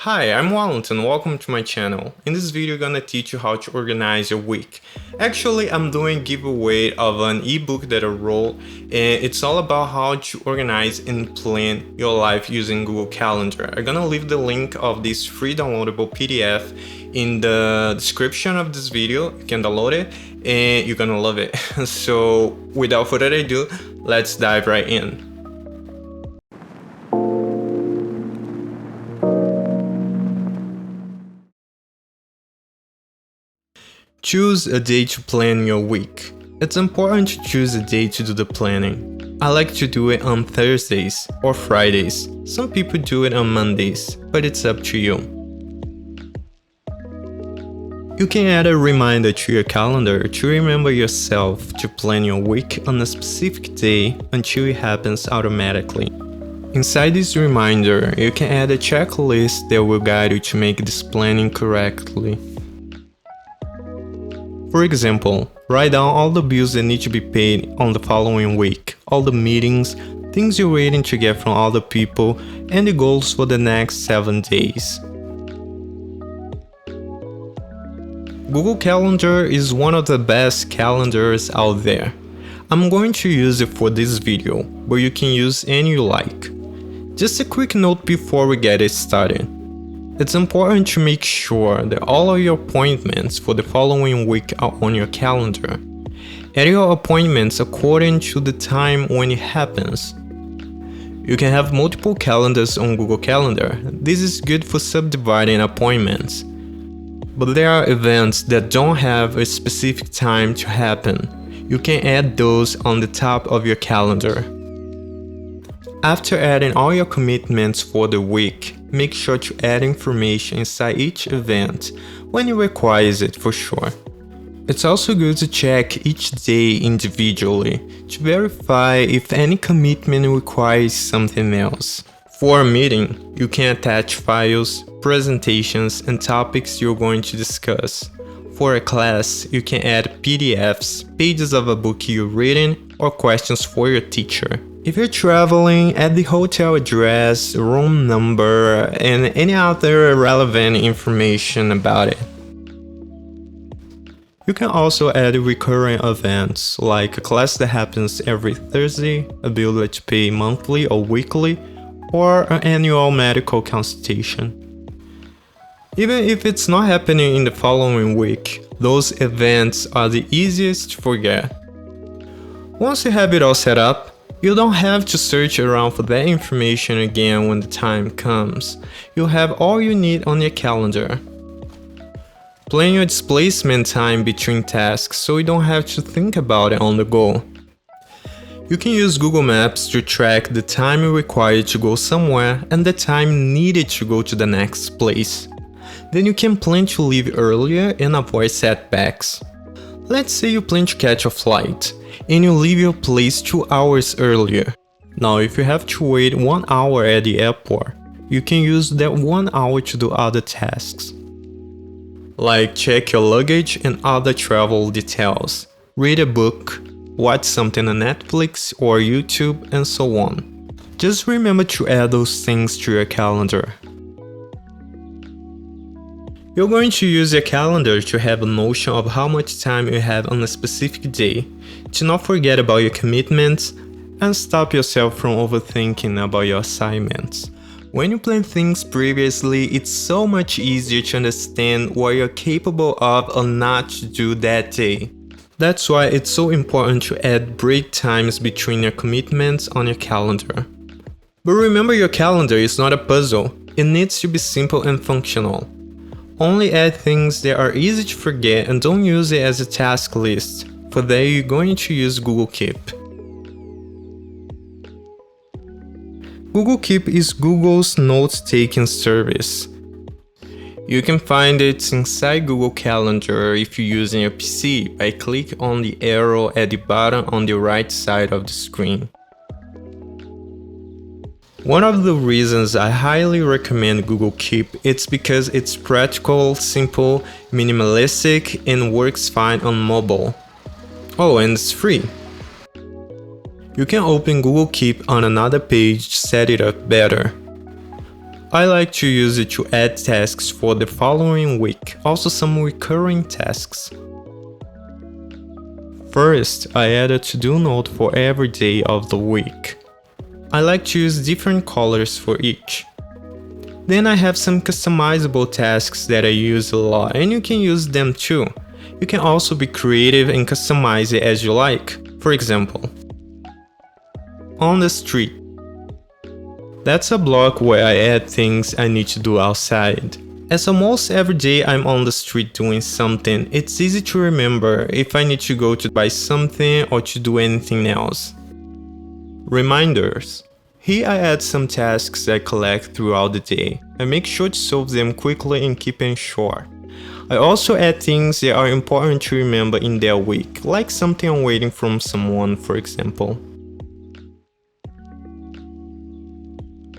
Hi, I'm Wallet and welcome to my channel. In this video, I'm gonna teach you how to organize your week. Actually, I'm doing a giveaway of an ebook that I wrote, and it's all about how to organize and plan your life using Google Calendar. I'm gonna leave the link of this free downloadable PDF in the description of this video. You can download it and you're gonna love it. So without further ado, let's dive right in. Choose a day to plan your week. It's important to choose a day to do the planning. I like to do it on Thursdays or Fridays. Some people do it on Mondays, but it's up to you. You can add a reminder to your calendar to remember yourself to plan your week on a specific day until it happens automatically. Inside this reminder, you can add a checklist that will guide you to make this planning correctly. For example, write down all the bills that need to be paid on the following week, all the meetings, things you're waiting to get from other people, and the goals for the next 7 days. Google Calendar is one of the best calendars out there. I'm going to use it for this video, but you can use any you like. Just a quick note before we get it started. It's important to make sure that all of your appointments for the following week are on your calendar. Add your appointments according to the time when it happens. You can have multiple calendars on Google Calendar. This is good for subdividing appointments. But there are events that don't have a specific time to happen. You can add those on the top of your calendar. After adding all your commitments for the week, make sure to add information inside each event when it requires it for sure. It's also good to check each day individually to verify if any commitment requires something else. For a meeting, you can attach files, presentations, and topics you're going to discuss. For a class, you can add PDFs, pages of a book you're reading, or questions for your teacher. If you're traveling, add the hotel address, room number, and any other relevant information about it. You can also add recurring events, like a class that happens every Thursday, a bill that you pay monthly or weekly, or an annual medical consultation. Even if it's not happening in the following week, those events are the easiest to forget. Once you have it all set up, you don't have to search around for that information again when the time comes. You'll have all you need on your calendar. Plan your displacement time between tasks so you don't have to think about it on the go. You can use Google Maps to track the time required to go somewhere and the time needed to go to the next place. Then you can plan to leave earlier and avoid setbacks. Let's say you plan to catch a flight, and you leave your place 2 hours earlier. Now if you have to wait 1 hour at the airport, you can use that 1 hour to do other tasks. Like check your luggage and other travel details, read a book, watch something on Netflix or YouTube, and so on. Just remember to add those things to your calendar. You're going to use your calendar to have a notion of how much time you have on a specific day, to not forget about your commitments, and stop yourself from overthinking about your assignments. When you plan things previously, it's so much easier to understand what you're capable of or not to do that day. That's why it's so important to add break times between your commitments on your calendar. But remember, your calendar is not a puzzle. It needs to be simple and functional. Only add things that are easy to forget and don't use it as a task list. For that, you're going to use Google Keep. Google Keep is Google's note-taking service. You can find it inside Google Calendar if you're using a PC by clicking on the arrow at the bottom on the right side of the screen. One of the reasons I highly recommend Google Keep is because it's practical, simple, minimalistic, and works fine on mobile. Oh, and it's free. You can open Google Keep on another page to set it up better. I like to use it to add tasks for the following week, also some recurring tasks. First, I add a to-do note for every day of the week. I like to use different colors for each. Then I have some customizable tasks that I use a lot, and you can use them too. You can also be creative and customize it as you like. For example, on the street. That's a block where I add things I need to do outside. As almost every day I'm on the street doing something, it's easy to remember if I need to go to buy something or to do anything else. Reminders. Here I add some tasks I collect throughout the day. I make sure to solve them quickly and keep them short. I also add things that are important to remember in their week, like something I'm waiting from someone, for example.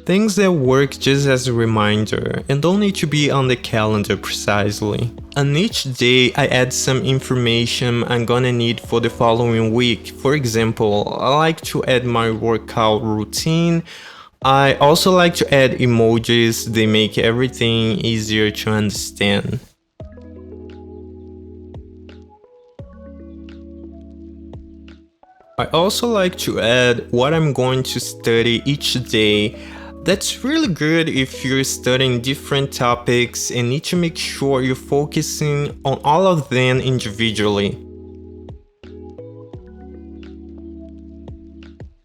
Things that work just as a reminder and don't need to be on the calendar precisely. On each day, I add some information I'm gonna need for the following week. For example, I like to add my workout routine. I also like to add emojis, they make everything easier to understand. I also like to add what I'm going to study each day. That's really good if you're studying different topics and need to make sure you're focusing on all of them individually.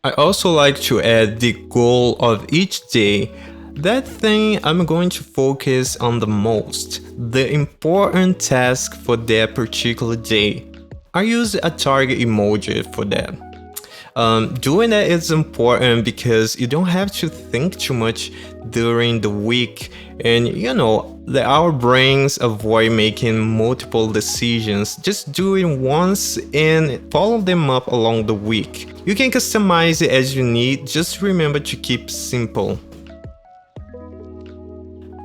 I also like to add the goal of each day. That thing I'm going to focus on the most, the important task for that particular day. I use a target emoji for that. Doing that is important because you don't have to think too much during the week, and our brains avoid making multiple decisions. Just do it once and follow them up along the week. You can customize it as you need, just remember to keep simple.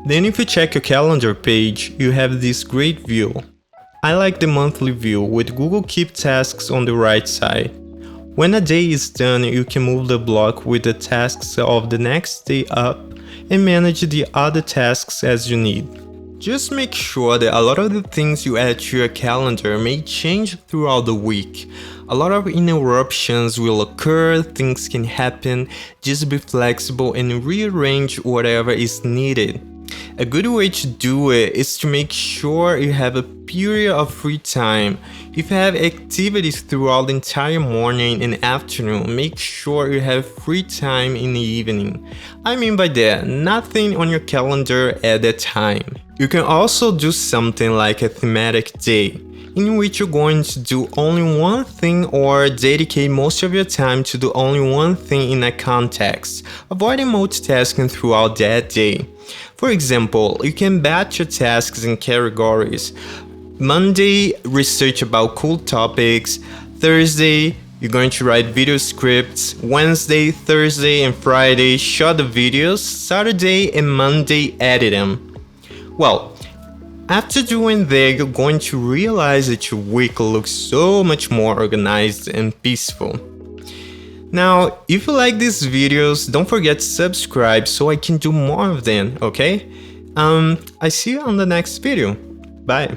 Then if you check your calendar page, you have this great view. I like the monthly view with Google Keep tasks on the right side. When a day is done, you can move the block with the tasks of the next day up and manage the other tasks as you need. Just make sure that a lot of the things you add to your calendar may change throughout the week. A lot of interruptions will occur, things can happen. Just be flexible and rearrange whatever is needed. A good way to do it is to make sure you have a period of free time. If you have activities throughout the entire morning and afternoon, make sure you have free time in the evening. I mean by that, nothing on your calendar at that time. You can also do something like a thematic day, in which you're going to do only one thing or dedicate most of your time to do only one thing in a context, avoiding multitasking throughout that day. For example, you can batch your tasks in categories. Monday, research about cool topics. Thursday, you're going to write video scripts. Wednesday, Thursday, and Friday, shot the videos. Saturday and Monday, edit them. Well, after doing that, you're going to realize that your week looks so much more organized and peaceful. Now, if you like these videos, don't forget to subscribe so I can do more of them, okay? I see you on the next video. Bye.